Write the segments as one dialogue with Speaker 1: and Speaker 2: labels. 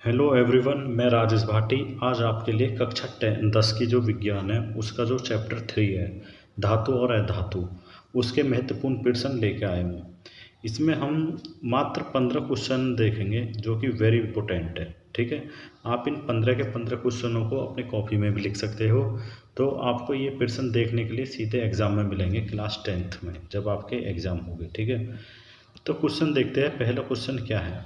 Speaker 1: Hello everyone, मैं राजेश भाटी आज आपके लिए कक्षा 10 की जो विज्ञान है उसका जो चैप्टर 3 है धातु और अधातु उसके महत्वपूर्ण प्रश्न लेके आए हूँ। इसमें हम मात्र 15 क्वेश्चन देखेंगे जो कि वेरी इंपॉर्टेंट है। ठीक है, आप इन 15 के 15 क्वेश्चनों को अपनी कॉपी में भी लिख सकते हो। तो आपको ये प्रश्न देखने के लिए सीधे एग्ज़ाम में मिलेंगे क्लास 10th में जब आपके एग्ज़ाम होंगे। ठीक है, तो क्वेश्चन देखते हैं। पहला क्वेश्चन क्या है,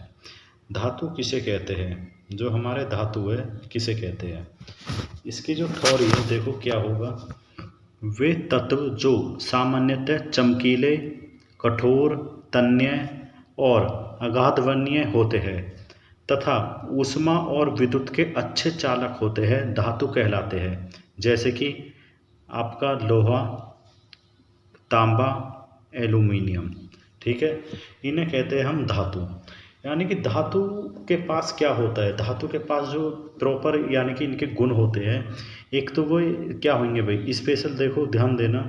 Speaker 1: धातु किसे कहते हैं। जो हमारे धातु है किसे कहते हैं, इसकी जो थ्योरी है देखो क्या होगा। वे तत्व जो सामान्यतः चमकीले, कठोर, तन्य और अगाधवर्णीय होते हैं तथा ऊष्मा और विद्युत के अच्छे चालक होते हैं धातु कहलाते हैं। जैसे कि आपका लोहा, तांबा, एल्यूमिनियम। ठीक है, इन्हें कहते हैं हम धातु। यानी कि धातु के पास क्या होता है, धातु के पास जो प्रॉपर यानी कि इनके गुण होते हैं। एक तो वो क्या होंगे भाई, स्पेशल देखो ध्यान देना।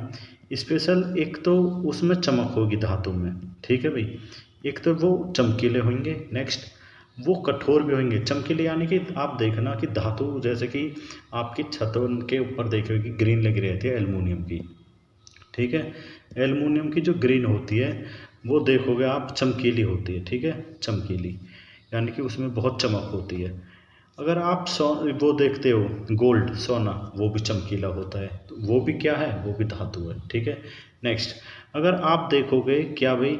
Speaker 1: स्पेशल एक तो उसमें चमक होगी धातु में। ठीक है भाई, एक तो वो चमकीले होंगे, नेक्स्ट वो कठोर भी होंगे। चमकीले यानी कि आप देखना कि धातु जैसे कि आपकी छतों के ऊपर देखोगे ग्रीन लगी रहती है एल्युमिनियम की। ठीक है, एल्युमिनियम की जो ग्रीन होती है वो देखोगे आप चमकीली होती है। ठीक है, चमकीली यानी कि उसमें बहुत चमक होती है। अगर आप वो देखते हो गोल्ड, सोना, वो भी चमकीला होता है, तो वो भी क्या है, वो भी धातु है। ठीक है, नेक्स्ट अगर आप देखोगे क्या भाई,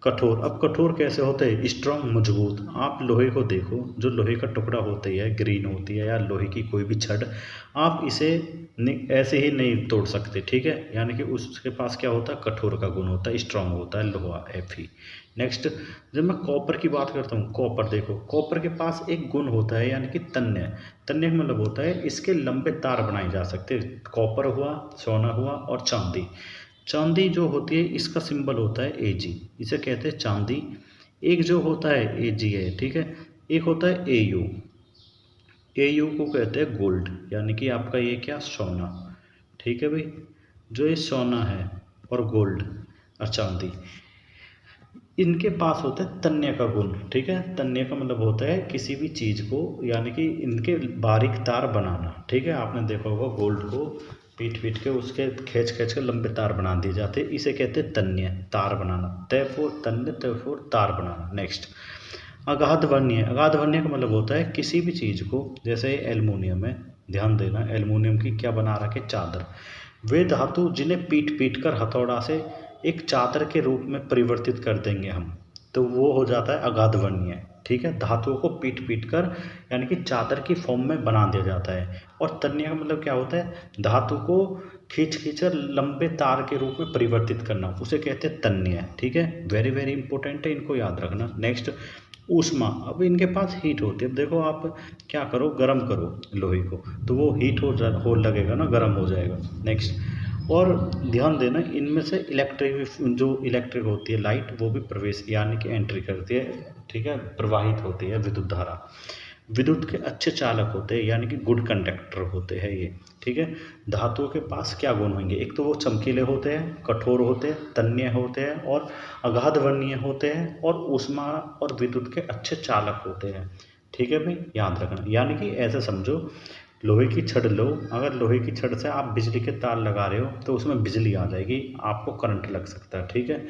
Speaker 1: कठोर। अब कठोर कैसे होते हैं, स्ट्रांग, मजबूत। आप लोहे को देखो, जो लोहे का टुकड़ा होता है, ग्रीन होती है या लोहे की कोई भी छड़, आप इसे ऐसे ही नहीं तोड़ सकते। ठीक है, यानी कि उसके पास क्या होता है, कठोर का गुण होता है, स्ट्रांग होता है लोहा, Fe। नेक्स्ट जब मैं कॉपर की बात करता हूँ, कॉपर देखो, कॉपर के पास एक गुण होता है यानी कि तन्य। तन्य का मतलब होता है इसके लंबे तार बनाए जा सकते हैं। कॉपर हुआ, सोना हुआ और चांदी। चांदी जो होती है इसका सिंबल होता है Ag, इसे कहते हैं चांदी। एक जो होता है Ag है, ठीक है, एक होता है Au। Au को कहते हैं गोल्ड, यानी कि आपका ये क्या, सोना। ठीक है भाई, जो ये सोना है और गोल्ड और चांदी, इनके पास होता है तन्य का गुण। ठीक है, तन्य का मतलब होता है किसी भी चीज़ को यानी कि इनके बारीक तार बनाना। ठीक है, आपने देखा होगा गोल्ड को पीट पीट के उसके खींच खींच के लंबे तार बना दिए जाते हैं, इसे कहते हैं तन्य, तार बनाना। तयफोर तन्य, तयफोर तार बनाना। नेक्स्ट अगाध वर्णीय। अगाध वर्णीय का मतलब होता है किसी भी चीज़ को, जैसे एल्युमिनियम है, ध्यान देना, एल्युमिनियम की क्या बना रखे, चादर। वे धातु जिन्हें पीट पीट कर हथौड़ा से एक चादर के रूप में परिवर्तित कर देंगे हम, तो वो हो जाता है अगाध वर्णीय। ठीक है, धातुओं को पीट पीट कर यानी कि चादर की फॉर्म में बना दिया जाता है। और तन्य का मतलब क्या होता है, धातु को खींच खींच कर लंबे तार के रूप में परिवर्तित करना, उसे कहते हैं तन्य। ठीक है, वेरी वेरी इंपॉर्टेंट है, इनको याद रखना। नेक्स्ट ऊष्मा। अब इनके पास हीट होती है। अब देखो आप क्या करो, गर्म करो लोहे को, तो वो हीट हो लगेगा ना, गर्म हो जाएगा। नेक्स्ट और ध्यान देना, इनमें से इलेक्ट्रिक, जो इलेक्ट्रिक होती है लाइट, वो भी प्रवेश यानी कि एंट्री करती है। ठीक है, प्रवाहित होती है विद्युत धारा। विद्युत के अच्छे चालक होते हैं यानी कि गुड कंडक्टर होते हैं ये। ठीक है, धातुओं के पास क्या गुण होंगे, एक तो वो चमकीले होते हैं, कठोर होते हैं, तन्य होते हैं और अगाध वर्णीय होते हैं, और ऊष्मा और विद्युत के अच्छे चालक होते हैं। ठीक है भाई, याद रखना। यानी कि ऐसे समझो, लोहे की छड़ लो, अगर लोहे की छड़ से आप बिजली के तार लगा रहे हो तो उसमें बिजली आ जाएगी, आपको करंट लग सकता है। ठीक है,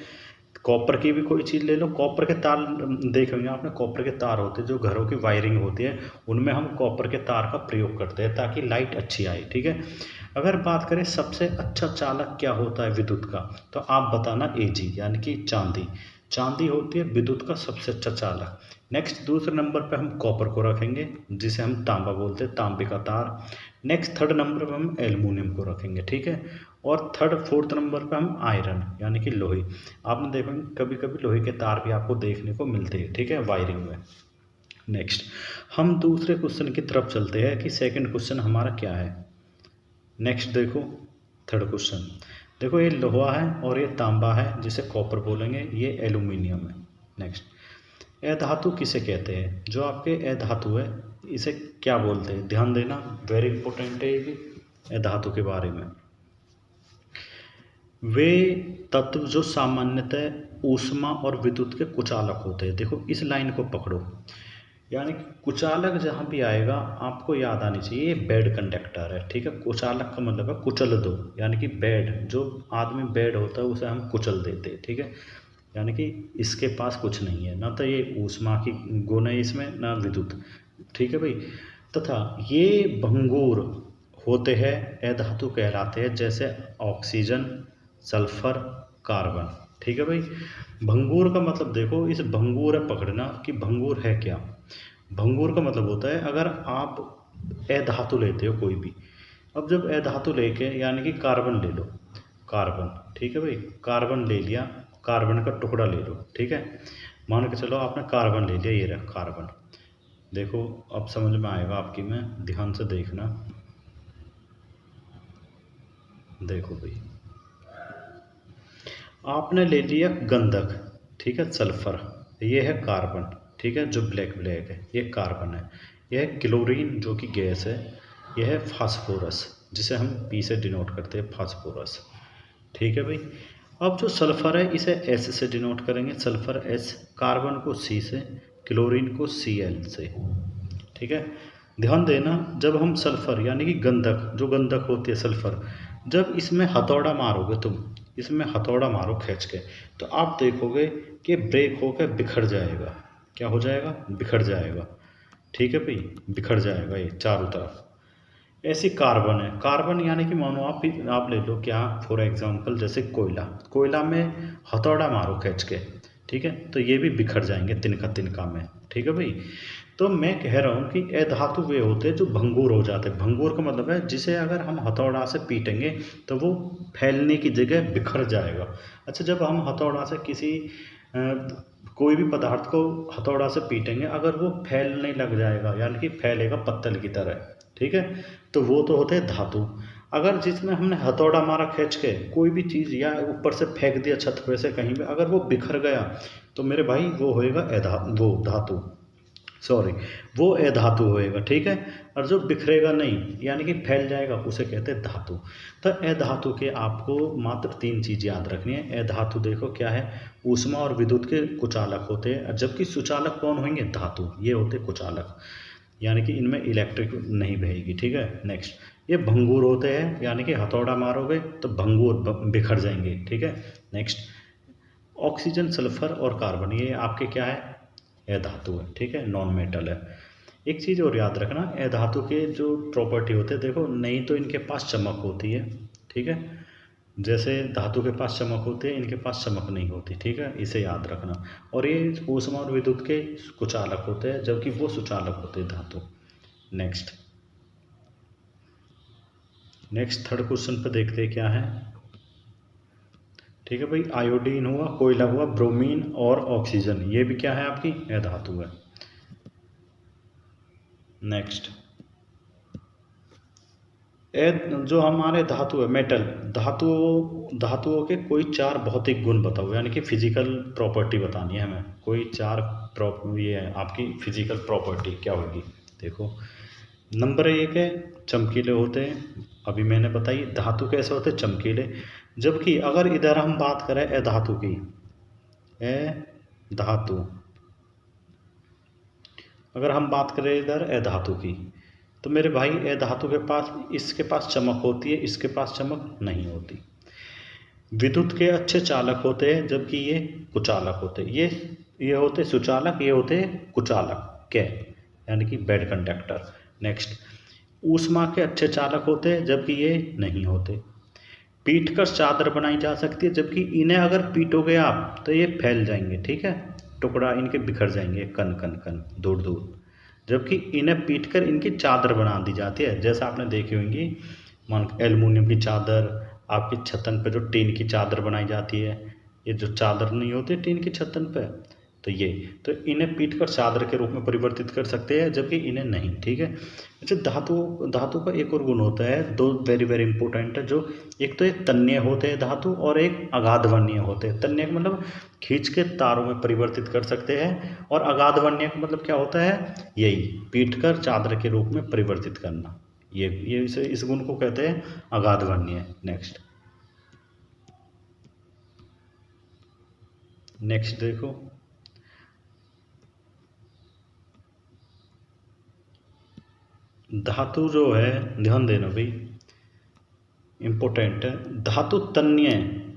Speaker 1: कॉपर की भी कोई चीज़ ले लो, कॉपर के तार देखेंगे आपने, कॉपर के तार होते हैं जो घरों की वायरिंग होती है, उनमें हम कॉपर के तार का प्रयोग करते हैं ताकि लाइट अच्छी आए। ठीक है, अगर बात करें सबसे अच्छा चालक क्या होता है विद्युत का, तो आप बताना Ag यानी कि चांदी। चांदी होती है विद्युत का सबसे अच्छा चालक। नेक्स्ट दूसरे नंबर पे हम कॉपर को रखेंगे, जिसे हम तांबा बोलते हैं, तांबे का तार। नेक्स्ट थर्ड नंबर पे हम एल्युमिनियम को रखेंगे। ठीक है, और थर्ड फोर्थ नंबर पे हम आयरन यानी कि लोहे। आपने देखा कभी कभी लोहे के तार भी आपको देखने को मिलते हैं। ठीक है, वायरिंग में। नेक्स्ट हम दूसरे क्वेश्चन की तरफ चलते हैं कि सेकंड क्वेश्चन हमारा क्या है। नेक्स्ट देखो, थर्ड क्वेश्चन देखो, ये लोहा है और ये तांबा है जिसे कॉपर बोलेंगे, ये एल्यूमिनियम है। नेक्स्ट अधातु किसे कहते हैं, जो आपके अधातु है इसे क्या बोलते हैं, ध्यान देना, वेरी इंपॉर्टेंट है ये भी अधातु के बारे में। वे तत्व जो सामान्यतः ऊष्मा और विद्युत के कुचालक होते हैं। देखो इस लाइन को पकड़ो, यानी कि कुचालक जहाँ भी आएगा आपको याद आनी चाहिए ये बेड कंडक्टर है, ठीक है। कुचालक का मतलब है कुचल दो, यानी कि बेड, जो आदमी बेड होता है उसे हम कुचल देते हैं, ठीक है। यानी कि इसके पास कुछ नहीं है, ना तो ये ऊष्मा की गुण है इसमें, ना विद्युत, ठीक है भाई। तथा ये भंगुर होते हैं, अधातु कहलाते हैं, जैसे ऑक्सीजन, सल्फर, कार्बन, ठीक है भाई। भंगूर का मतलब देखो, इस भंगूर है पकड़ना कि भंगूर है क्या। भंगूर का मतलब होता है अगर आप अधातु लेते हो कोई भी, अब जब अधातु लेके यानी कि कार्बन ले लो, कार्बन, ठीक है भाई, कार्बन ले लिया, कार्बन का टुकड़ा ले लो, ठीक है। मान के चलो आपने कार्बन ले लिया, ये रहा कार्बन। देखो अब समझ में आएगा आपकी, में ध्यान से देखना। देखो भाई, आपने ले लिया गंधक, ठीक है, सल्फर, ये है कार्बन, ठीक है, जो ब्लैक ब्लैक है ये कार्बन है। यह है क्लोरीन जो कि गैस है। यह है फास्फोरस, जिसे हम पी से डिनोट करते हैं, फास्फोरस, ठीक है भाई। अब जो सल्फर है इसे एस से डिनोट करेंगे, सल्फर एस, कार्बन को सी से, क्लोरीन को सी एल से, ठीक है। ध्यान देना, जब हम सल्फर यानी कि गंधक, जो गंधक होती है सल्फर, जब इसमें हथौड़ा मारोगे तुम, इसमें हथौड़ा मारो खींच के, तो आप देखोगे कि ब्रेक होकर बिखर जाएगा। क्या हो जाएगा? बिखर जाएगा, ठीक है भाई, बिखर जाएगा ये चारों तरफ। ऐसी कार्बन है, कार्बन यानी कि मानो आप ले लो क्या, फॉर एग्जांपल जैसे कोयला, कोयला में हथौड़ा मारो खींच के, ठीक है, तो ये भी बिखर जाएंगे तिनका तिनका में, ठीक है भाई। तो मैं कह रहा हूँ कि अधातु वे होते हैं जो भंगुर हो जाते हैं। भंगुर का मतलब है जिसे अगर हम हथौड़ा से पीटेंगे तो वो फैलने की जगह बिखर जाएगा। अच्छा, जब हम हथौड़ा से किसी कोई भी पदार्थ को हथौड़ा से पीटेंगे, अगर वो फैलने लग जाएगा यानी कि फैलेगा पत्तल की तरह, ठीक है, तो वो तो होते हैं धातु। अगर जिसमें हमने हथौड़ा मारा खींच के कोई भी चीज़, या ऊपर से फेंक दिया छत पे से कहीं पे, अगर वो बिखर गया तो मेरे भाई वो होएगा वो धातु, सॉरी, वो अधातु होएगा, ठीक है। और जो बिखरेगा नहीं यानी कि फैल जाएगा उसे कहते हैं धातु। तो अधातु के आपको मात्र 3 चीज़ याद रखनी है। अधातु देखो क्या है, ऊष्मा और विद्युत के कुचालक होते हैं, जबकि सुचालक कौन होंगे? धातु, ये होते कुचालक, यानी कि इनमें इलेक्ट्रिक नहीं बहेगी, ठीक है। नेक्स्ट, ये भंगुर होते हैं, यानी कि हथौड़ा मारोगे तो भंगुर बिखर जाएंगे, ठीक है। नेक्स्ट, ऑक्सीजन, सल्फर और कार्बन, ये आपके क्या है? अधातु है, ठीक है, नॉन मेटल है। एक चीज़ और याद रखना, अधातु के जो प्रॉपर्टी होते हैं, देखो नहीं तो इनके पास चमक होती है, ठीक है, जैसे धातु के पास चमक होती है, इनके पास चमक नहीं होती, ठीक है, इसे याद रखना। और ये ऊष्मा और विद्युत के कुचालक होते हैं, जबकि वो सुचालक होते हैं धातु। नेक्स्ट, थर्ड क्वेश्चन पे देखते हैं क्या है, ठीक है भाई। आयोडीन हुआ, कोयला हुआ, ब्रोमीन और ऑक्सीजन, ये भी क्या है? आपकी अधातु है। नेक्स्ट, जो हमारे धातु है, मेटल, धातुओं के कोई 4 भौतिक गुण बताओ, यानी कि फिजिकल प्रॉपर्टी बतानी है हमें। कोई 4 ये है आपकी फिजिकल प्रॉपर्टी, क्या होगी? देखो, नंबर 1 है चमकीले होते हैं, अभी मैंने बताई। धातु कैसे होते हैं? चमकीले। जबकि अगर इधर हम बात करें अधातु की, धातु, अगर हम बात करें इधर अधातु की, तो मेरे भाई अधातु के पास, इसके पास चमक होती है, इसके पास चमक नहीं होती। विद्युत के अच्छे चालक होते हैं, जबकि ये कुचालक होते हैं। ये होते सुचालक, ये होते कुचालक के, यानी कि बेड कंडक्टर। नेक्स्ट, ऊष्मा के अच्छे चालक होते हैं, जबकि ये नहीं होते। पीट कर चादर बनाई जा सकती है, जबकि इन्हें अगर पीटोगे आप तो ये फैल जाएंगे, ठीक है, टुकड़ा इनके बिखर जाएंगे, कन कन कन, दूर दूर। जबकि इन्हें पीट कर इनकी चादर बना दी जाती है, जैसा आपने देखी होंगी, मान एल्युमिनियम की चादर, आपकी छतन पे जो टीन की चादर बनाई जाती है, ये जो चादर नहीं होती टीन की छतन पे, तो ये, तो इन्हें पीट कर चादर के रूप में परिवर्तित कर सकते हैं, जबकि इन्हें नहीं, ठीक है। अच्छा, धातु का एक और गुण होता है, दो वेरी वेरी इंपॉर्टेंट है, जो एक तो एक तन्य होते हैं धातु, और एक अगाधवर्णीय होते हैं। तन्य का मतलब खींच के तारों में परिवर्तित कर सकते हैं, और अगाधवर्णीय का मतलब क्या होता है? यही, पीट कर चादर के रूप में परिवर्तित करना, ये इस गुण को कहते हैं अगाधवर्णीय। नेक्स्ट, देखो, धातु जो है, ध्यान देना भाई, इम्पोर्टेंट है। धातु तन्य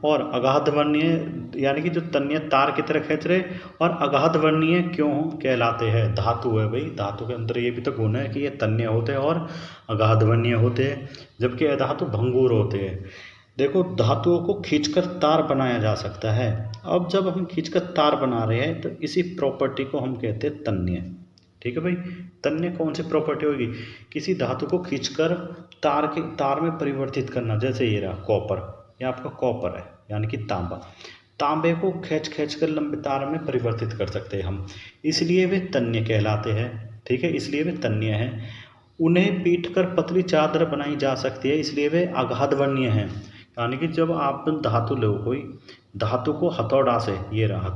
Speaker 1: और अगाध वर्णीय, यानी कि जो तन्य तार की तरह खींच रहे, और अगाध वर्णीय क्यों कहलाते हैं? धातु है भाई, धातु के अंदर ये भी तो गुण है कि ये तन्य होते हैं और अगाध वर्णीय होते हैं, जबकि अधातु भंगुर होते हैं। देखो, धातुओं को खींचकर तार बनाया जा सकता है। अब जब हम खींचकर तार बना रहे हैं तो इसी प्रॉपर्टी को हम कहते हैं तन्य। ठीक है भाई, तन्य कौन सी प्रॉपर्टी होगी? किसी धातु को खींचकर तार में परिवर्तित करना। जैसे ये रहा कॉपर, ये आपका कॉपर है, यानी कि तांबा। तांबे को खींच कर लंबे तार में परिवर्तित कर सकते हैं हम, इसलिए वे तन्य कहलाते हैं। ठीक है, इसलिए वे तन्य हैं। उन्हें पीटकर पतली चादर बनाई जा सकती है, इसलिए वे अगाध वर्णीय हैं। यानी कि जब आप धातु लो, कोई धातु को हथौड़ा से, ये रहा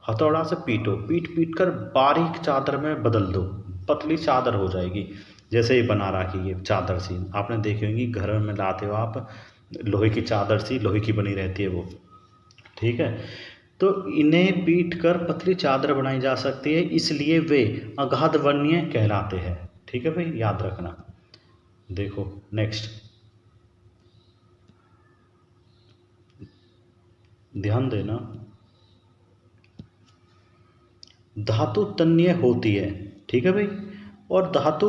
Speaker 1: हथौड़ा से पीट कर बारीक चादर में बदल दो, पतली चादर हो जाएगी। जैसे ये बना रहा कि ये चादर सी आपने देखी होंगी, घर में लाते हो आप, लोहे की चादर सी, लोहे की बनी रहती है वो। ठीक है, तो इन्हें पीट कर पतली चादर बनाई जा सकती है, इसलिए वे अगाध वर्णीय कहलाते हैं। ठीक है भाई, याद रखना। देखो नेक्स्ट, ध्यान देना, धातु तन्य होती है। ठीक है भाई, और धातु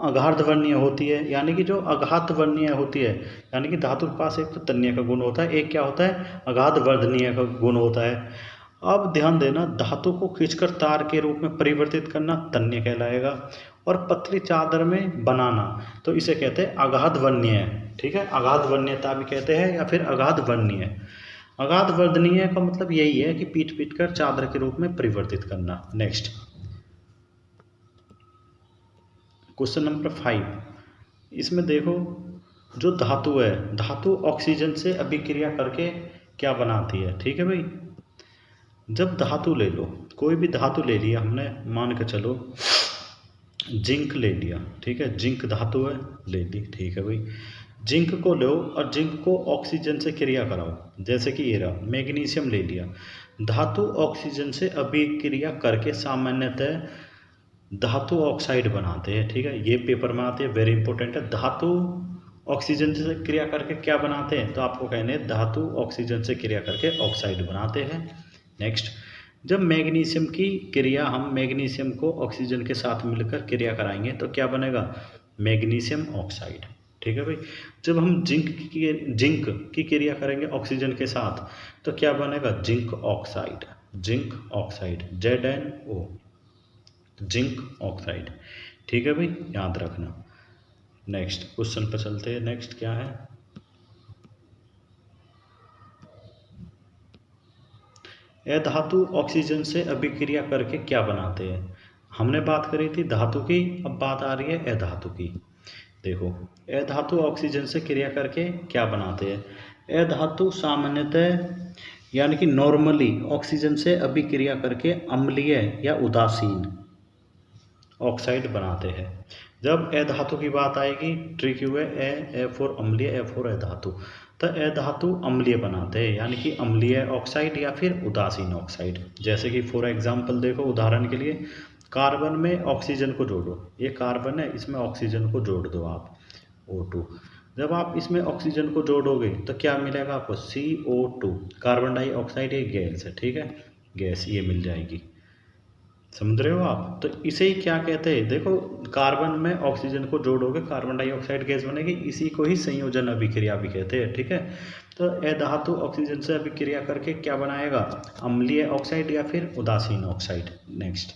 Speaker 1: अगाध वर्णीय होती है। यानी कि जो अगाध वर्णीय होती है, यानी कि धातु के पास एक तो तन्य का गुण होता है, एक क्या होता है, अगाध वर्णनीय का गुण होता है। अब ध्यान देना, धातु को खींचकर तार के रूप में परिवर्तित करना तन्य कहलाएगा, और पतली चादर में बनाना तो इसे कहते हैं अगाध वर्णीय। ठीक है, अगाध वर्णीयता भी कहते हैं, या फिर अगाध वर्णीय। अगाध वर्णनीय का मतलब यही है कि पीट कर चादर के रूप में परिवर्तित करना। Next, question number 5। इसमें देखो, जो धातु है, धातु ऑक्सीजन से अभिक्रिया करके क्या बनाती है? ठीक है भाई, जब धातु ले लो, कोई भी धातु ले लिया हमने, मान के चलो जिंक ले लिया। ठीक है, जिंक धातु है, ले ली। ठीक है भाई, जिंक को लो और जिंक को ऑक्सीजन से क्रिया कराओ। जैसे कि ये रहा, मैग्नीशियम ले लिया। धातु ऑक्सीजन से अभिक्रिया करके सामान्यतः धातु ऑक्साइड बनाते हैं। ठीक है, ये पेपर में आते हैं, वेरी इंपॉर्टेंट है। धातु ऑक्सीजन से क्रिया करके क्या बनाते हैं? तो आपको कहने धातु ऑक्सीजन से क्रिया करके ऑक्साइड बनाते हैं। नेक्स्ट, जब मैग्नीशियम की क्रिया, हम मैग्नीशियम को ऑक्सीजन के साथ मिलकर क्रिया कराएंगे तो क्या बनेगा? Magnesium oxide. ठीक है भाई, जब हम जिंक की क्रिया करेंगे ऑक्सीजन के साथ तो क्या बनेगा? Zinc oxide. Zinc oxide, ZnO, zinc oxide. ठीक है भाई, याद रखना। नेक्स्ट क्वेश्चन पर चलते हैं। नेक्स्ट क्या है? अधातु ऑक्सीजन से अभिक्रिया करके क्या बनाते हैं? हमने बात करी थी धातु की, अब बात आ रही है अधातु की। देखो, अधातु ऑक्सीजन से क्रिया करके क्या बनाते हैं? अधातु सामान्यतः, यानी कि नॉर्मली, ऑक्सीजन से अभिक्रिया करके अम्लीय या उदासीन ऑक्साइड बनाते हैं। जब अधातु की बात आएगी, ट्रिक यू है, ए फॉर अम्लीय, ए फॉर अधातु, तो अधातु अम्लीय बनाते हैं, यानी कि अम्लीय ऑक्साइड या फिर उदासीन ऑक्साइड। जैसे कि फॉर एग्जांपल देखो, उदाहरण के लिए कार्बन में ऑक्सीजन को जोड़ो, ये कार्बन है, इसमें ऑक्सीजन को जोड़ दो आप, O2। जब आप इसमें ऑक्सीजन को जोड़ोगे तो क्या मिलेगा आपको? CO2, कार्बन डाइऑक्साइड एक गैस है। ठीक है, गैस ये मिल जाएगी, समझ रहे हो आप? तो इसे ही क्या कहते हैं? देखो, कार्बन में ऑक्सीजन को जोड़ोगे, कार्बन डाइऑक्साइड गैस बनेगी, इसी को ही संयोजन अभिक्रिया भी कहते हैं। ठीक है, तो अधातु ऑक्सीजन से अभिक्रिया करके क्या बनाएगा? अम्लीय ऑक्साइड या फिर उदासीन ऑक्साइड। नेक्स्ट,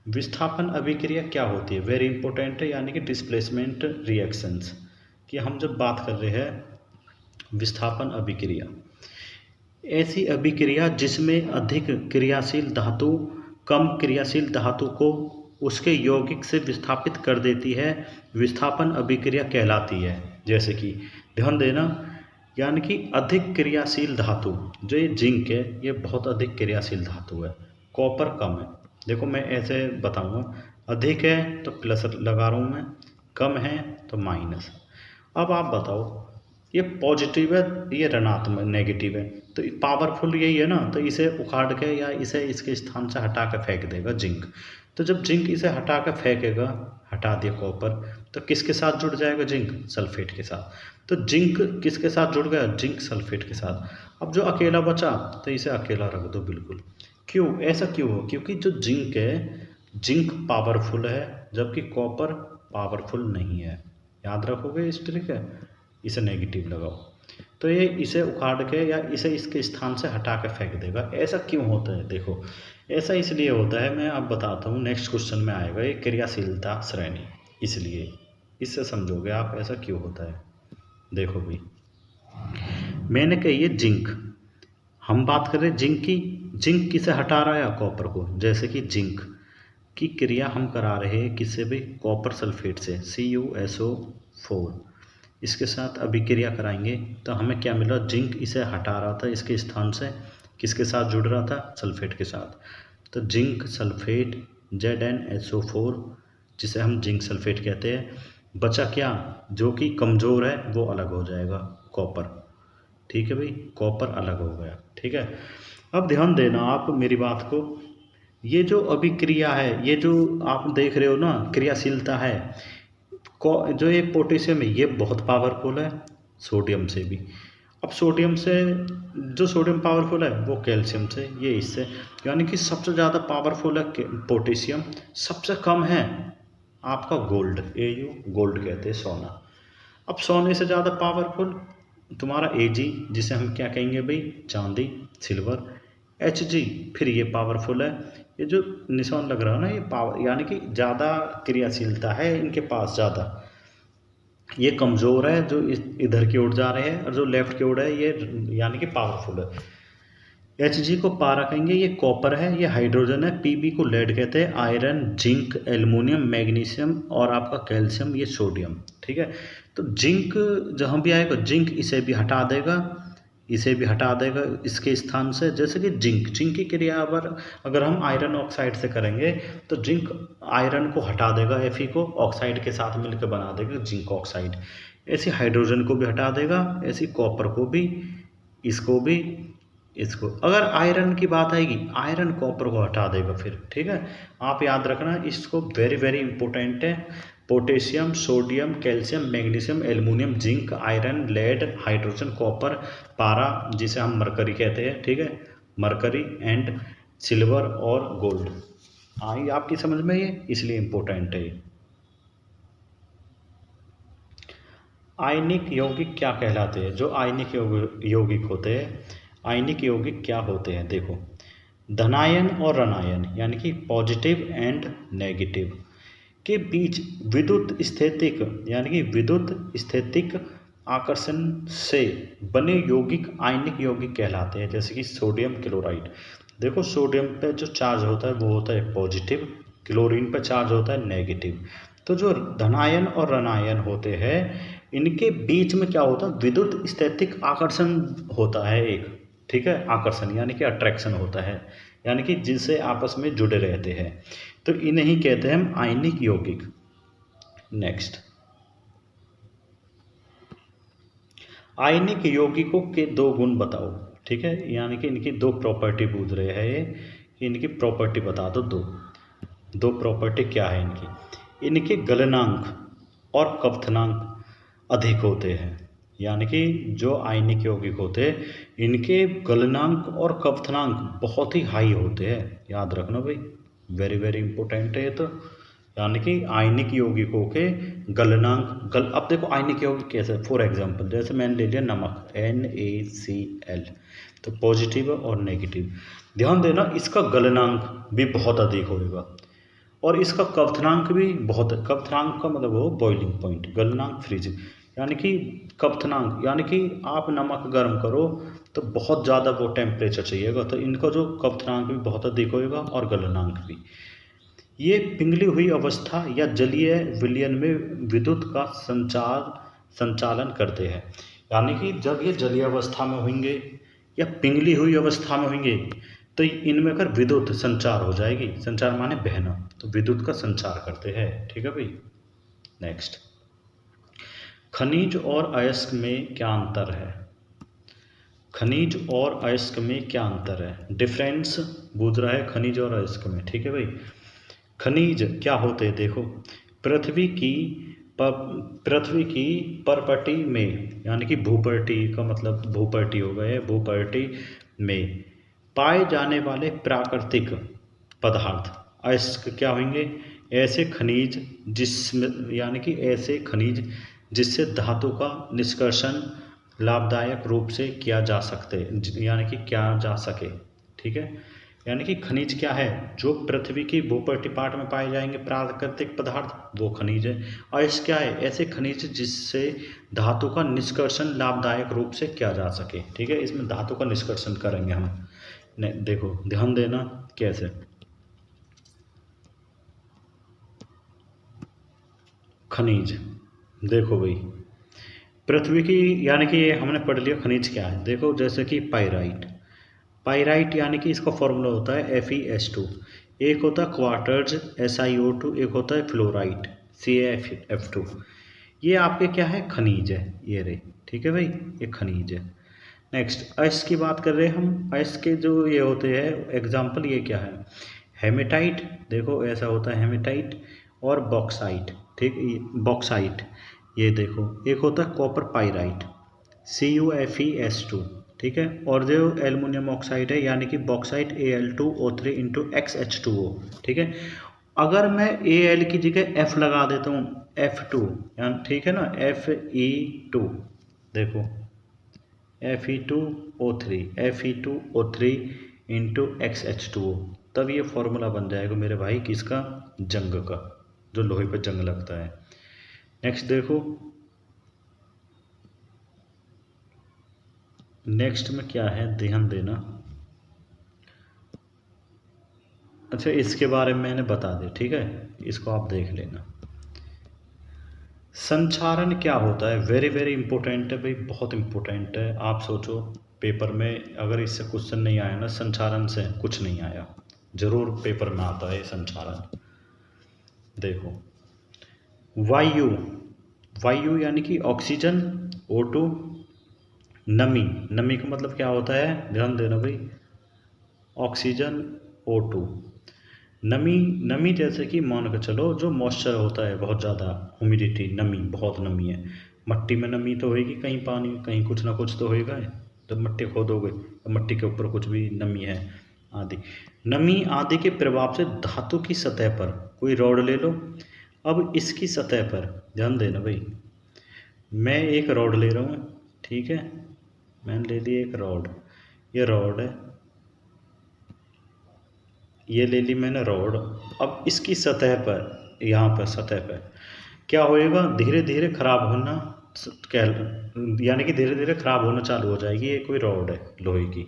Speaker 1: विस्थापन अभिक्रिया क्या होती है? वेरी इंपॉर्टेंट है, यानी कि डिस्प्लेसमेंट रिएक्शंस की हम जब बात कर रहे हैं। विस्थापन अभिक्रिया ऐसी अभिक्रिया जिसमें अधिक क्रियाशील धातु कम क्रियाशील धातु को उसके यौगिक से विस्थापित कर देती है, विस्थापन अभिक्रिया कहलाती है। जैसे कि ध्यान देना, यानी कि अधिक क्रियाशील धातु, जो ये जिंक है, ये बहुत अधिक क्रियाशील धातु है, कॉपर कम है। देखो मैं ऐसे बताऊंगा, अधिक है तो प्लस लगा रहा हूँ मैं, कम है तो माइनस। अब आप बताओ, ये पॉजिटिव है, ये ऋणात्मक नेगेटिव है, तो पावरफुल यही है ना, तो इसे उखाड़ के या इसे इसके स्थान से हटा के फेंक देगा जिंक। तो जब जिंक इसे हटा हटा दिया कॉपर, तो किसके साथ जुड़ जाएगा? जिंक सल्फेट के साथ। तो जिंक किसके साथ जुड़ गया? जिंक सल्फेट के साथ। अब जो अकेला बचा तो इसे अकेला रख दो बिल्कुल। क्यों ऐसा क्यों हो? क्योंकि जो जिंक है, जिंक पावरफुल है जबकि कॉपर पावरफुल नहीं है। याद रखोगे इस ट्रिक है। इसे नेगेटिव लगाओ तो ये इसे उखाड़ के या इसे इसके स्थान से हटा के फेंक देगा। ऐसा क्यों होता है? देखो ऐसा इसलिए होता है, मैं अब बताता हूँ, नेक्स्ट क्वेश्चन में आएगा ये क्रियाशीलता श्रेणी, इसलिए इससे समझोगे आप ऐसा क्यों होता है। देखो भाई, मैंने कही है जिंक, हम बात कर रहे हैं जिंक की। जिंक किसे हटा रहा है? कॉपर को। जैसे कि जिंक की क्रिया हम करा रहे हैं किससे भी? कॉपर सल्फेट से, CuSO4। इसके साथ अभिक्रिया कराएंगे तो हमें क्या मिला? जिंक इसे हटा रहा था इसके स्थान से, किसके साथ जुड़ रहा था? सल्फेट के साथ। तो जिंक सल्फेट ZnSO4, जिसे हम जिंक सल्फेट कहते हैं, बचा क्या? जो कि कमज़ोर है वो अलग हो जाएगा, कॉपर। ठीक है भाई, कॉपर अलग हो गया। ठीक है, अब ध्यान देना आप मेरी बात को। ये जो अभिक्रिया है, ये जो आप देख रहे हो ना क्रियाशीलता है, जो ये पोटेशियम है ये बहुत पावरफुल है सोडियम से भी। अब सोडियम से, जो सोडियम पावरफुल है वो कैल्शियम से, ये इससे, यानी कि सबसे ज़्यादा पावरफुल है पोटेशियम, सबसे कम है आपका गोल्ड, AU गोल्ड कहते हैं, सोना। अब सोने से ज़्यादा पावरफुल तुम्हारा AG, जिसे हम क्या कहेंगे भाई? चांदी, सिल्वर। HG फिर ये पावरफुल है, ये जो निशान लग रहा है ना ये पावर, यानी कि ज़्यादा क्रियाशीलता है इनके पास ज़्यादा। ये कमज़ोर है जो इधर की ओर जा रहे हैं, और जो लेफ्ट की ओर है ये यानी कि पावरफुल है। HG को पारा कहेंगे, ये कॉपर है, ये हाइड्रोजन है। PB को लेड कहते हैं, आयरन, जिंक, एल्युमिनियम, मैग्नीशियम और आपका कैल्शियम, ये सोडियम। ठीक है, तो जिंक जहाँ भी आएगा जिंक इसे भी हटा देगा, इसे भी हटा देगा इसके स्थान से। जैसे कि जिंक की क्रिया अगर हम आयरन ऑक्साइड से करेंगे तो जिंक आयरन को हटा देगा, Fe को ऑक्साइड के साथ मिलकर बना देगा जिंक ऑक्साइड। ऐसे हाइड्रोजन को भी हटा देगा, ऐसी कॉपर को भी, इसको भी, इसको। अगर आयरन की बात आएगी, आयरन कॉपर को हटा देगा फिर। ठीक है, आप याद रखना इसको, वेरी वेरी इंपॉर्टेंट है। Potassium, sodium, calcium, magnesium, aluminium, zinc, iron, lead, hydrogen, copper, पारा जिसे हम मरकरी कहते हैं। ठीक है, मरकरी एंड सिल्वर और गोल्ड। आई आपकी समझ में ये, इसलिए इंपॉर्टेंट है ये। आयनिक यौगिक क्या कहलाते हैं? जो आयनिक यौगिक होते हैं, आयनिक यौगिक क्या होते हैं? देखो, धनायन और ऋणायन यानी कि पॉजिटिव एंड नेगेटिव के बीच विद्युत स्थैतिक यानी कि विद्युत स्थैतिक आकर्षण से बने यौगिक आयनिक यौगिक कहलाते हैं। जैसे कि सोडियम क्लोराइड। देखो, सोडियम पे जो चार्ज होता है वो होता है पॉजिटिव, क्लोरीन पे चार्ज होता है नेगेटिव। तो जो धनायन और ऋणायन होते हैं, इनके बीच में क्या होता है? विद्युत स्थैतिक आकर्षण होता है एक। ठीक है, आकर्षण यानी कि अट्रैक्शन होता है, यानी कि जिनसे आपस में जुड़े रहते हैं, तो इन्हें ही कहते हैं हम आयनिक यौगिक। नेक्स्ट, आयनिक यौगिकों के दो गुण बताओ। ठीक है, यानी कि इनकी दो प्रॉपर्टी पूछ रहे हैं ये, कि इनकी प्रॉपर्टी बता दो। दो प्रॉपर्टी क्या है इनकी? इनके गलनांक और कवथनांक अधिक होते हैं। यानी कि जो आयनिक यौगिक होते हैं इनके गलनांक और कवथनांक बहुत ही हाई होते हैं। याद रखना भाई, वेरी वेरी इंपॉर्टेंट है ये तो। यानी कि आयनिक यौगिकों के गलनांक अब देखो आयनिक यौगिक कैसे, फॉर एग्जांपल जैसे मैंने ले लिया नमक NaCl, तो पॉजिटिव और नेगेटिव। ध्यान देना, इसका गलनांक भी बहुत अधिक होगा और इसका कवथनांक भी बहुत। कवथनांक का मतलब हो बॉइलिंग पॉइंट, गलनांक फ्रीजिंग, यानी कि कवथनांक यानी कि आप नमक गर्म करो तो बहुत ज़्यादा वो टेम्परेचर चाहिएगा, तो इनका जो कवथनांक भी बहुत अधिक होएगा और गलनांक भी। ये पिघली हुई अवस्था या जलीय विलयन में विद्युत का संचालन करते हैं। यानी कि जब ये जलीय अवस्था में होंगे या पिघली हुई अवस्था में होंगे तो इनमें कर विद्युत संचार हो जाएगी। संचार माने बहना, तो विद्युत का संचार करते हैं। ठीक है भाई। नेक्स्ट, खनिज और अयस्क में क्या अंतर है? खनिज और अयस्क में क्या अंतर है? डिफरेंस पूछ रहा है खनिज और अयस्क में। ठीक है भाई। खनिज क्या होते हैं? देखो, पृथ्वी की पृथ्वी की परपटी में, यानी कि भूपटी का मतलब भूपटी हो गए, भूपटी में पाए जाने वाले प्राकृतिक पदार्थ अयस्क क्या होंगे? ऐसे खनिज जिसमें, यानी कि ऐसे खनिज जिससे धातु का निष्कर्षण लाभदायक रूप से किया जा सकते, यानी कि किया जा सके। ठीक है, यानी कि खनिज क्या है? जो पृथ्वी की भूपटी पाट में पाए जाएंगे प्राकृतिक पदार्थ, वो खनिज है। अयस्क क्या है? ऐसे खनिज जिससे धातु का निष्कर्षण लाभदायक रूप से किया जा सके। ठीक है, इसमें धातु का निष्कर्षण करेंगे हम। देखो ध्यान देना कैसे। खनिज, देखो भाई, पृथ्वी की, यानी कि ये हमने पढ़ लिया खनिज क्या है। देखो जैसे कि पाइराइट, पाइराइट यानी कि इसका फॉर्मूला होता है FeS2, एक होता है क्वार्टर्ज SiO2, एक होता है फ्लोराइट CaF2। ये आपके क्या है? खनिज है ये रे। ठीक है भाई, ये खनिज है। नेक्स्ट अयस्क की बात कर रहे हैं हम। अयस्क के जो ये होते हैं एग्जाम्पल, ये क्या है? हेमेटाइट, देखो ऐसा होता है हेमेटाइट, और बॉक्साइट। ठीक, बॉक्साइट, ये देखो एक होता है कॉपर पाइराइट CuFeS2। ठीक है, और जो एल्युमिनियम ऑक्साइड है यानी कि बॉक्साइट Al2O3 इंटू XH2O। ठीक है, अगर मैं Al की जगह F लगा देता हूँ, F2, यानी ठीक है ना, Fe2, देखो Fe2O3 इंटू XH2O, तब ये फॉर्मूला बन जाएगा मेरे भाई किसका? जंग का, जो लोहे पर जंग लगता है। नेक्स्ट देखो, नेक्स्ट में क्या है, ध्यान देना। अच्छा, इसके बारे में मैंने बता दिया, ठीक है, इसको आप देख लेना। संचारण क्या होता है? वेरी वेरी इंपॉर्टेंट है भाई, बहुत इंपॉर्टेंट है। आप सोचो पेपर में अगर इससे क्वेश्चन नहीं आया ना, संचारण से कुछ नहीं आया, जरूर पेपर में आता है संचारण। देखो वायु, वायु यानी कि ऑक्सीजन O2, नमी, नमी का मतलब क्या होता है? ध्यान देना भाई, ऑक्सीजन O2। नमी, नमी जैसे कि मान के चलो जो मॉइस्चर होता है बहुत ज़्यादा, ह्यूमिडिटी, नमी, बहुत नमी है, मट्टी में नमी तो होएगी, कहीं पानी, कहीं कुछ ना कुछ तो होएगा। जब मट्टी खोदोगे तो मट्टी के ऊपर कुछ भी नमी है आदि। नमी आदि के प्रभाव से धातु की सतह पर, कोई रॉड ले लो, अब इसकी सतह पर ध्यान देना भाई, मैं एक रॉड ले रहा हूँ, ठीक है, मैंने ले ली एक रॉड, ये रॉड है, ये ले ली मैंने रॉड। अब इसकी सतह पर, यहाँ पर सतह पर क्या होएगा? धीरे धीरे खराब होना, क्या, यानी कि धीरे धीरे खराब होना चालू हो जाएगी। ये कोई रॉड है लोहे की,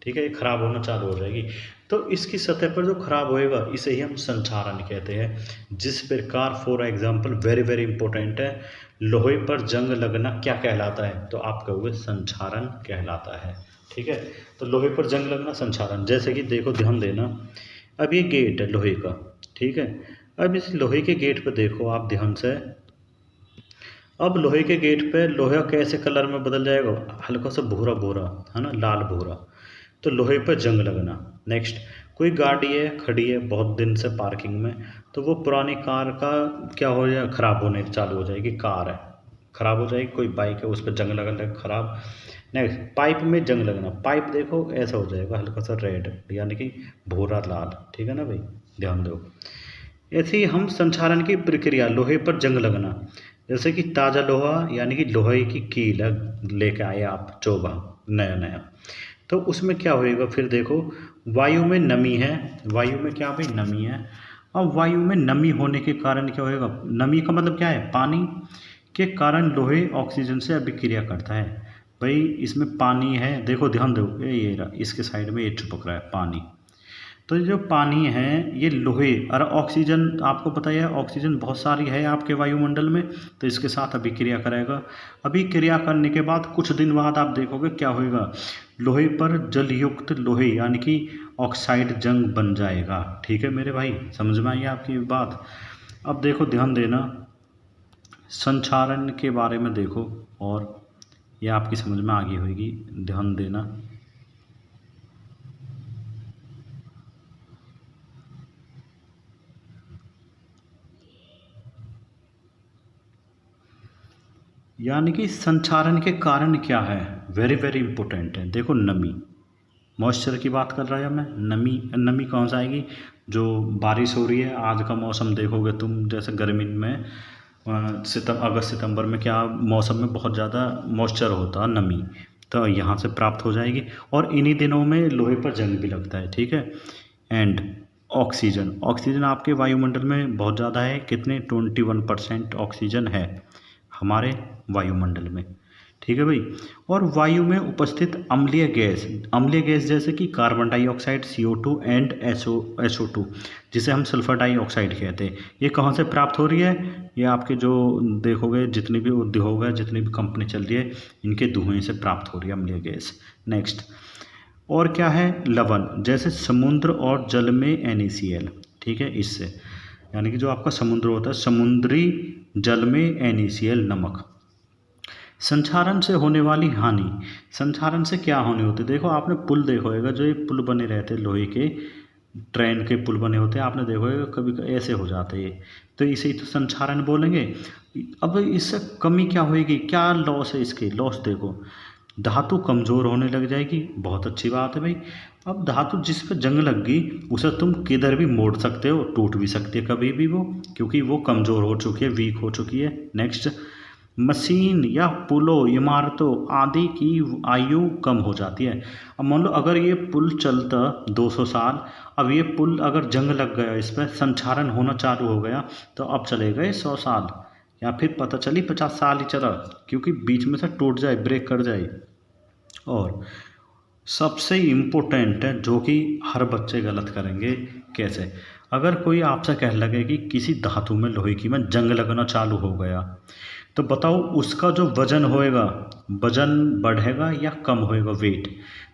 Speaker 1: ठीक है, ये खराब होना चालू हो जाएगी। तो इसकी सतह पर जो खराब होएगा इसे ही हम संचारण कहते हैं। जिस प्रकार for example, very very important है, लोहे पर जंग लगना क्या कहलाता है? तो आप कहोगे संचारण कहलाता है। ठीक है, तो लोहे पर जंग लगना संचारण। जैसे कि देखो ध्यान देना, अब ये गेट है लोहे का, ठीक है, अब इस लोहे के गेट पर देखो आप ध्यान से, अब लोहे के गेट पे लोहा कैसे कलर में बदल जाएगा? हल्का सा भूरा भूरा, है ना, लाल भूरा, तो लोहे पर जंग लगना। नेक्स्ट, कोई गाड़ी है खड़ी है बहुत दिन से पार्किंग में, तो वो पुरानी कार का क्या हो जाए? खराब होने चालू हो जाएगी, कार है खराब हो जाएगी, कोई बाइक है उस पर जंग लगने खराब। नेक्स्ट, पाइप में जंग लगना, पाइप देखो ऐसा हो जाएगा हल्का सा रेड, यानी कि भूरा लाल। ठीक है ना भाई, ध्यान दो। ऐसे ही हम संक्षारण की प्रक्रिया, लोहे पर जंग लगना, जैसे कि ताज़ा लोहा, यानी कि लोहे की कील है, लेके आए आप चोबा नया नया, तो उसमें क्या होएगा? फिर देखो वायु में नमी है, वायु में क्या भाई? नमी है। अब वायु में नमी होने के कारण क्या होएगा? नमी का मतलब क्या है? पानी के कारण लोहे ऑक्सीजन से अभिक्रिया करता है। भाई इसमें पानी है, देखो ध्यान दो, ये रहा, इसके साइड में ये चिपक रहा है पानी, तो ये जो पानी है ये लोहे और ऑक्सीजन, आपको पता है ऑक्सीजन बहुत सारी है आपके वायुमंडल में, तो इसके साथ अभिक्रिया करेगा। अभिक्रिया करने के बाद कुछ दिन बाद आप देखोगे क्या होएगा? लोहे पर जलयुक्त लोहे, यानी कि ऑक्साइड जंग बन जाएगा। ठीक है मेरे भाई, समझ में आई आपकी बात? अब देखो ध्यान देना, संचारण के बारे में देखो, और ये आपकी समझ में आ गई होगी, ध्यान देना। यानी कि संक्षारण के कारण क्या है, वेरी वेरी इंपॉर्टेंट है। देखो नमी, मॉइस्चर की बात कर रहा हूँ मैं। नमी नमी कौन सा आएगी, जो बारिश हो रही है, आज का मौसम देखोगे तुम, जैसे गर्मी में अगस्त सितंबर में क्या मौसम में बहुत ज़्यादा मॉइस्चर होता है, नमी, तो यहाँ से प्राप्त हो जाएगी। और इन्हीं दिनों में लोहे पर जंग भी लगता है, ठीक है। एंड ऑक्सीजन, ऑक्सीजन आपके वायुमंडल में बहुत ज़्यादा है, कितने 21% ऑक्सीजन है हमारे वायुमंडल में, ठीक है भाई। और वायु में उपस्थित अम्लीय गैस जैसे कि carbon dioxide CO2 and SO2, जिसे हम सल्फर डाइऑक्साइड कहते हैं, ये कहाँ से प्राप्त हो रही है, ये आपके जो देखोगे जितने भी उद्योग है, जितनी भी कंपनी चल रही है, इनके धुएं से प्राप्त हो रही है अम्लीय गैस। नेक्स्ट, और क्या है, लवण, जैसे समुद्र और जल में NaCl, ठीक है, इससे, यानी कि जो आपका समुद्र होता है, समुद्री जल में NaCl, नमक। संक्षारण से होने वाली हानि, संक्षारण से क्या हानि होती है, देखो आपने पुल देखा होगा, जो ये पुल बने रहते हैं लोहे के, ट्रेन के पुल बने होते हैं, आपने देखा होगा कभी ऐसे हो जाते हैं, तो इसे ही तो संक्षारण बोलेंगे। अब इससे कमी क्या होएगी, क्या लॉस है, इसके लॉस देखो, धातु कमज़ोर होने लग जाएगी, बहुत अच्छी बात है भाई। अब धातु जिस पर जंग लग गई, उसे तुम किधर भी मोड़ सकते हो, टूट भी सकती है कभी भी वो, क्योंकि वो कमज़ोर हो चुकी है, वीक हो चुकी है। नेक्स्ट, मशीन या पुलों, इमारतों आदि की आयु कम हो जाती है। अब मान लो अगर ये पुल चलता 200 साल, अब ये पुल अगर जंग लग गया, इस पर संक्षारण होना चालू हो गया, तो अब चले गए 100 साल, या फिर पता चली 50 साल ही चला, क्योंकि बीच में से टूट जाए, ब्रेक कर जाए। और सबसे इम्पोर्टेंट है, जो कि हर बच्चे गलत करेंगे, कैसे, अगर कोई आपसे कह लगे कि किसी धातु में, लोहे की में जंग लगना चालू हो गया, तो बताओ उसका जो वजन होएगा, वजन बढ़ेगा या कम होएगा, वेट।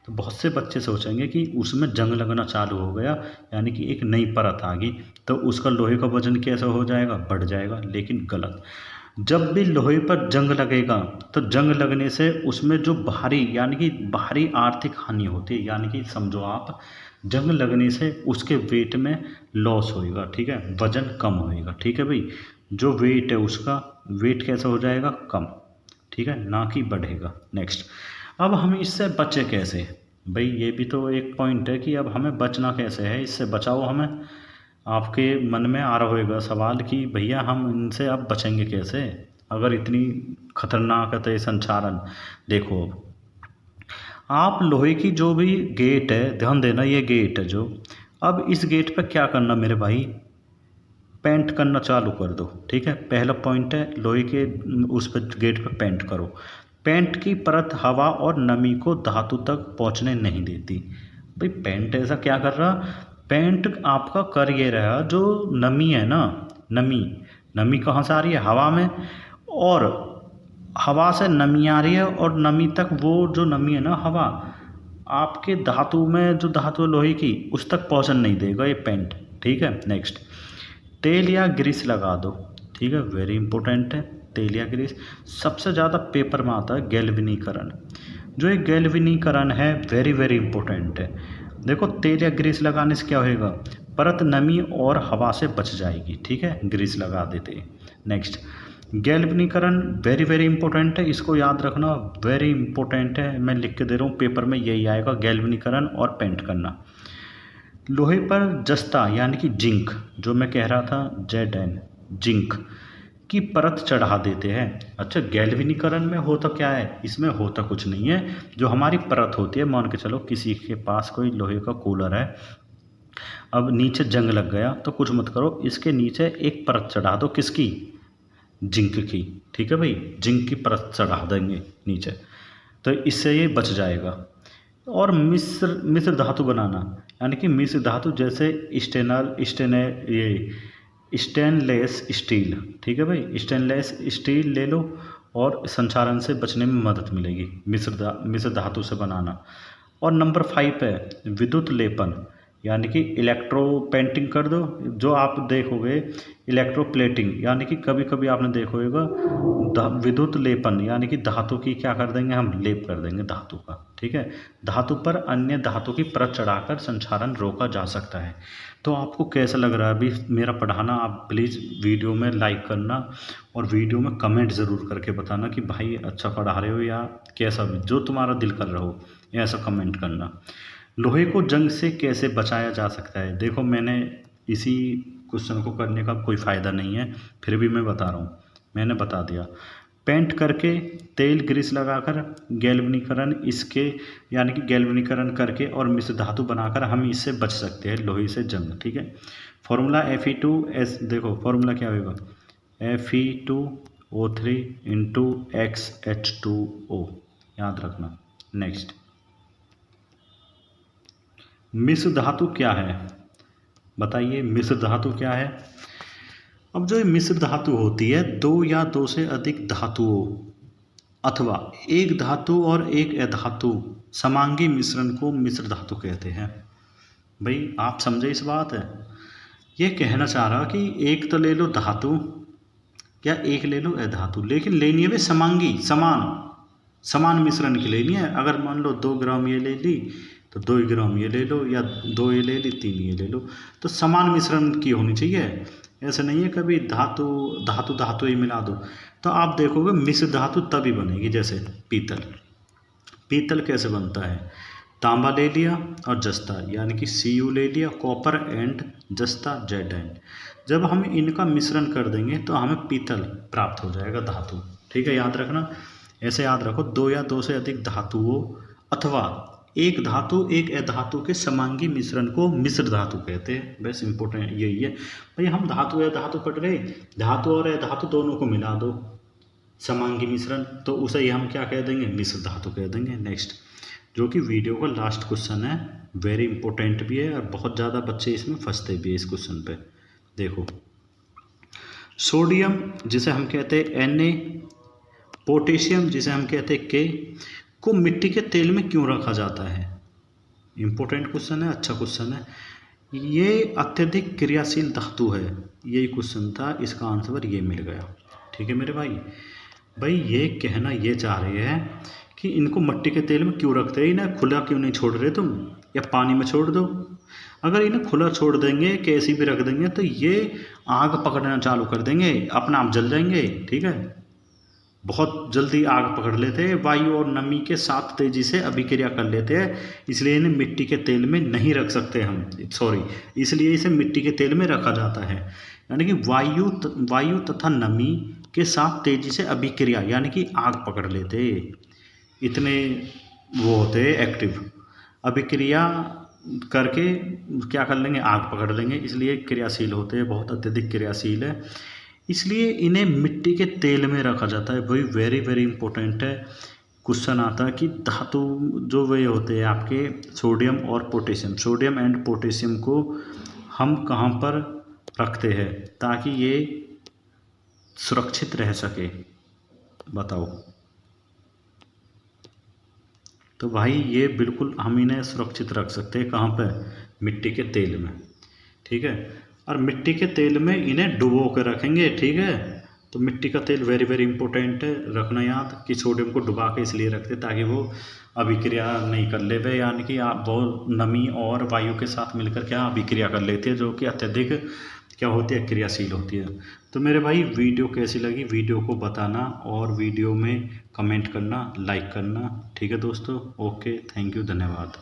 Speaker 1: तो बहुत से बच्चे सोचेंगे कि उसमें जंग लगना चालू हो गया, यानी कि एक नई परत आ गई, तो उसका लोहे का वजन कैसा हो जाएगा, बढ़ जाएगा, लेकिन गलत। जब भी लोहे पर जंग लगेगा, तो जंग लगने से उसमें जो बाहरी, यानी कि बाहरी आर्थिक हानि होती है, यानी कि समझो आप, जंग लगने से उसके वेट में लॉस होएगा, ठीक है, वजन कम होएगा, ठीक है भाई। जो वेट है उसका वेट कैसा हो जाएगा, कम, ठीक है, ना कि बढ़ेगा। नेक्स्ट, अब हम इससे बचे कैसे, भाई ये भी तो एक पॉइंट है कि अब हमें बचना कैसे है, इससे बचाओ हमें। आपके मन में आ रहा होगा सवाल कि भैया हम इनसे अब बचेंगे कैसे, अगर इतनी खतरनाक है तो ये संक्षारण। देखो, आप लोहे की जो भी गेट है, ध्यान देना, ये गेट है जो, अब इस गेट पर क्या करना मेरे भाई, पेंट करना चालू कर दो, ठीक है। पहला पॉइंट है, लोहे के उस पर गेट पर पेंट करो। पेंट की परत हवा और नमी को धातु तक पहुंचने नहीं देती। भाई पेंट ऐसा क्या कर रहा, पेंट आपका कर ये रहा, जो नमी है ना, नमी नमी कहाँ से आ रही है, हवा में, और हवा से नमी आ रही है, और नमी तक, वो जो नमी है ना, हवा आपके धातु में, जो धातु है लोहे की, उस तक पहुँचन नहीं देगा ये पेंट, ठीक है। नेक्स्ट, तेल या ग्रीस लगा दो, ठीक है, वेरी इंपॉर्टेंट है, तेल या ग्रीस। सबसे ज़्यादा पेपर में आता है गैल्वेनीकरण, जो ये गैल्वेनीकरण है, वेरी वेरी इंपॉर्टेंट है। देखो तेल या ग्रीस लगाने से क्या होएगा, परत नमी और हवा से बच जाएगी, ठीक है, ग्रीस लगा देते हैं। नेक्स्ट, गैल्वेनीकरण वेरी वेरी इंपॉर्टेंट है, इसको याद रखना, वेरी इंपॉर्टेंट है, मैं लिख के दे रहा हूँ, पेपर में यही आएगा, गैल्वेनीकरण और पेंट करना। लोहे पर जस्ता, यानी कि जिंक, जो मैं कह रहा था, ZN, जिंक की परत चढ़ा देते हैं। अच्छा, गैल्वेनीकरण में होता क्या है, इसमें होता कुछ नहीं है, जो हमारी परत होती है, मान के चलो किसी के पास कोई लोहे का कूलर है, अब नीचे जंग लग गया, तो कुछ मत करो, इसके नीचे एक परत चढ़ा दो, किसकी, जिंक की, ठीक है भाई, जिंक की परत चढ़ा देंगे नीचे, तो इससे ये बच जाएगा। और मिश्र धातु बनाना, यानी कि मिश्र धातु, जैसे स्टेनलेस स्टील, ठीक है भाई, स्टेनलेस स्टील ले लो, और संक्षारण से बचने में मदद मिलेगी मिश्र धातु से बनाना। और नंबर 5 है विद्युत लेपन, यानी कि इलेक्ट्रो पेंटिंग कर दो। जो आप देखोगे इलेक्ट्रोप्लेटिंग, यानी कि कभी कभी आपने देखा होगा विद्युत लेपन, यानी कि धातु की क्या कर देंगे हम, लेप कर देंगे धातु का। ठीक है, धातु पर अन्य धातु की परत चढ़ाकर संक्षारण रोका जा सकता है। तो आपको कैसा लग रहा है अभी मेरा पढ़ाना? आप प्लीज़ वीडियो में लाइक करना और वीडियो में कमेंट ज़रूर करके बताना कि भाई अच्छा पढ़ा रहे हो या कैसा भी, जो तुम्हारा दिल कर रहा हो ऐसा कमेंट करना। लोहे को जंग से कैसे बचाया जा सकता है? देखो, मैंने इसी क्वेश्चन को करने का कोई फ़ायदा नहीं है, फिर भी मैं बता रहा हूँ, मैंने बता दिया। पेंट करके, तेल ग्रीस लगाकर, गैल्वेनीकरण इसके, यानी कि गैल्वेनीकरण करके और मिश्र धातु बनाकर हम इससे बच सकते हैं, लोहे से जंग। ठीक है, फॉर्मूला Fe2S, देखो फॉर्मूला क्या होगा, Fe2O3 इंटू XH2O, याद रखना। नेक्स्ट, मिश्र धातु क्या है? बताइए मिश्र धातु क्या है? अब जो मिश्र धातु होती है, दो या दो से अधिक धातुओं अथवा एक धातु और एक अधातु समांगी मिश्रण को मिश्र धातु कहते हैं। भाई आप समझे इस बात है? ये कहना चाह रहा कि एक तो ले लो धातु या एक ले लो अधातु, लेकिन लेनी है वे समांगी, समान मिश्रण की लेनी है। अगर मान लो 2 ग्राम ये ले ली तो 2 ग्राम ये ले लो, या 2 ये ले ली 3 ये ले लो, तो समान मिश्रण की होनी चाहिए। ऐसा नहीं है कभी धातु धातु धातु ही मिला दो। तो आप देखोगे मिश्र धातु तभी बनेगी, जैसे पीतल। पीतल कैसे बनता है? तांबा ले लिया और जस्ता, यानी कि Cu ले लिया, कॉपर एंड जस्ता Zn। जब हम इनका मिश्रण कर देंगे तो हमें पीतल प्राप्त हो जाएगा, धातु। ठीक है, याद रखना। ऐसे याद रखो, दो या दो से अधिक धातुओं अथवा एक धातु एक अधातु के समांगी मिश्रण को मिश्र धातु कहते हैं। बस इंपॉर्टेंट यही है भाई। हम धातु या धातु पढ़ रहे, धातु और अधातु दोनों को मिला दो, समांगी मिश्रण, तो उसे ही हम क्या कह देंगे, मिश्र धातु कह देंगे। नेक्स्ट, जो कि वीडियो का लास्ट क्वेश्चन है, वेरी इंपॉर्टेंट भी है और बहुत ज़्यादा बच्चे इसमें फंसते भी है इस क्वेश्चन पे। देखो, सोडियम जिसे हम कहते हैं Na, पोटेशियम जिसे हम कहते हैं K को मिट्टी के तेल में क्यों रखा जाता है? इंपॉर्टेंट क्वेश्चन है, अच्छा क्वेश्चन है। ये अत्यधिक क्रियाशील धातु है, यही क्वेश्चन था, इसका आंसर ये मिल गया। ठीक है मेरे भाई ये कहना ये चाह रहे हैं कि इनको मिट्टी के तेल में क्यों रखते हैं, इन्हें खुला क्यों नहीं छोड़ रहे तुम, या पानी में छोड़ दो। अगर इन्हें खुला छोड़ देंगे, कैसी भी रख देंगे, तो ये आग पकड़ना चालू कर देंगे, अपना आप जल जाएंगे। ठीक है, बहुत जल्दी आग पकड़ लेते हैं, वायु और नमी के साथ तेजी से अभिक्रिया कर लेते हैं, इसलिए इन्हें मिट्टी के तेल में नहीं रख सकते हम, इसलिए इसे मिट्टी के तेल में रखा जाता है। यानी कि वायु तथा नमी के साथ तेजी से अभिक्रिया, यानी कि आग पकड़ लेते, इतने वो होते हैं एक्टिव, अभिक्रिया करके क्या कर लेंगे, आग पकड़ लेंगे, इसलिए क्रियाशील होते हैं, बहुत अत्यधिक क्रियाशील है, इसलिए इन्हें मिट्टी के तेल में रखा जाता है। भाई वेरी वेरी इंपॉर्टेंट है। क्वेश्चन आता है कि धातु जो वे होते हैं आपके सोडियम और पोटेशियम, सोडियम एंड पोटेशियम को हम कहाँ पर रखते हैं ताकि ये सुरक्षित रह सके, बताओ। तो भाई ये बिल्कुल हम इन्हें सुरक्षित रख सकते हैं, कहाँ पे, मिट्टी के तेल में। ठीक है, और मिट्टी के तेल में इन्हें डुबो के रखेंगे। ठीक है, तो मिट्टी का तेल वेरी वेरी इंपॉर्टेंट है, रखना याद कि सोडियम को डुबा के इसलिए रखते ताकि वो अभिक्रिया नहीं कर ले, यानी कि आप वो नमी और वायु के साथ मिलकर क्या अभिक्रिया कर लेते हैं, जो कि अत्यधिक क्या होती है, क्रियाशील होती है। तो मेरे भाई वीडियो कैसी लगी, वीडियो को बताना और वीडियो में कमेंट करना, लाइक करना। ठीक है दोस्तों, ओके, थैंक यू, धन्यवाद।